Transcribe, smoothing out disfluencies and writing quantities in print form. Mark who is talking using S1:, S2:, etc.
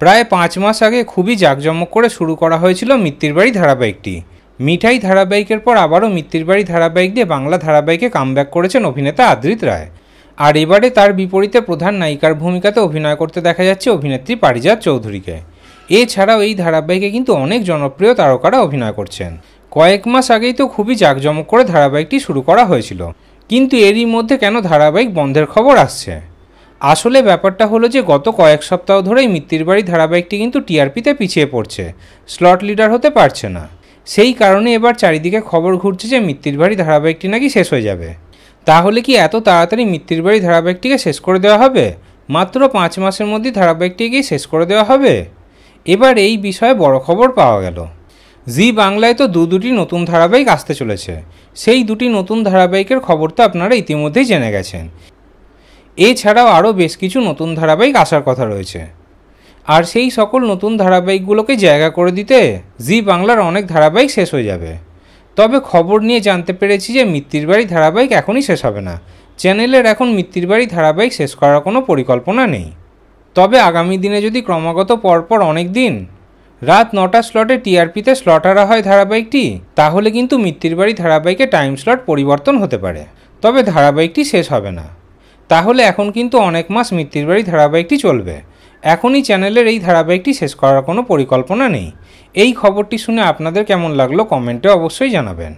S1: প্রায় 5 মাস আগে খুবই জাঁকজমক করে শুরু করা হয়েছিল মিত্তির বাড়ি ধারাবাহিকটি। মিঠাই ধারাবাহিকের পর আবারও মিত্তির বাড়ি ধারাবাহিক দিয়ে বাংলা ধারাবাহিকে কামব্যাক করেছেন অভিনেতা আদ্রিত রায়। আর এবারে তার বিপরীতে প্রধান নায়িকার ভূমিকাতে অভিনয় করতে দেখা যাচ্ছে অভিনেত্রী পারিজাত চৌধুরীকে। এছাড়াও এই ধারাবাহিকে কিন্তু অনেক জনপ্রিয় তারকারা অভিনয় করছেন। কয়েক মাস আগেই তো খুবই জাঁকজমক করে ধারাবাহিকটি শুরু করা হয়েছিল, কিন্তু এরই মধ্যে কেন ধারাবাহিক বন্ধের খবর আসছে? আসলে ব্যাপারটা হলো যে গত কয়েক সপ্তাহ ধরেই মিত্তির বাড়ি ধারাবাহিকটি কিন্তু টিআরপিতে পিছিয়ে পড়ছে, স্লট লিডার হতে পারছে না। সেই কারণে এবার চারিদিকে খবর ঘুরছে যে মিত্তির বাড়ি ধারাবাহিকটি নাকি শেষ হয়ে যাবে। তাহলে কি এত তাড়াতাড়ি মিত্তির বাড়ি ধারাবাহিকটিকে শেষ করে দেওয়া হবে? মাত্র 5 মাসের মধ্যে ধারাবাহিকটিকে শেষ করে দেওয়া হবে? এবার এই বিষয়ে বড় খবর পাওয়া গেল। জি বাংলায় তো দুটি নতুন ধারাবাহিক আসতে চলেছে। সেই দুটি নতুন ধারাবাহিকের খবর তো আপনারা ইতিমধ্যেই জেনে গেছেন। এছাড়াও আরও বেশ কিছু নতুন ধারাবাহিক আসার কথা রয়েছে। আর সেই সকল নতুন ধারাবাহিকগুলোকে জায়গা করে দিতে জি বাংলার অনেক ধারাবাহিক শেষ হয়ে যাবে। তবে খবর নিয়ে জানতে পেরেছি যে মিত্তির বাড়ি ধারাবাহিক এখনই শেষ হবে না। চ্যানেলের এখন মিত্তির বাড়ি ধারাবাহিক শেষ করার কোনো পরিকল্পনা নেই। তবে আগামী দিনে যদি ক্রমাগত পরপর অনেক দিন রাত 9টা স্লটে টিআরপিতে স্লট হারা হয় ধারাবাহিকটি, তাহলে কিন্তু মিত্তির বাড়ি ধারাবাহিকে টাইম স্লট পরিবর্তন হতে পারে। তবে ধারাবাহিকটি শেষ হবে না। তাহলে এখন কিন্তু অনেক মাস মিত্তির বাড়ি ধারাবাহিকটি চলবে। এখনই চ্যানেলের এই ধারাবাহিকটি শেষ করার কোনো পরিকল্পনা নেই। এই খবরটি শুনে আপনাদের কেমন লাগলো কমেন্টে অবশ্যই জানাবেন।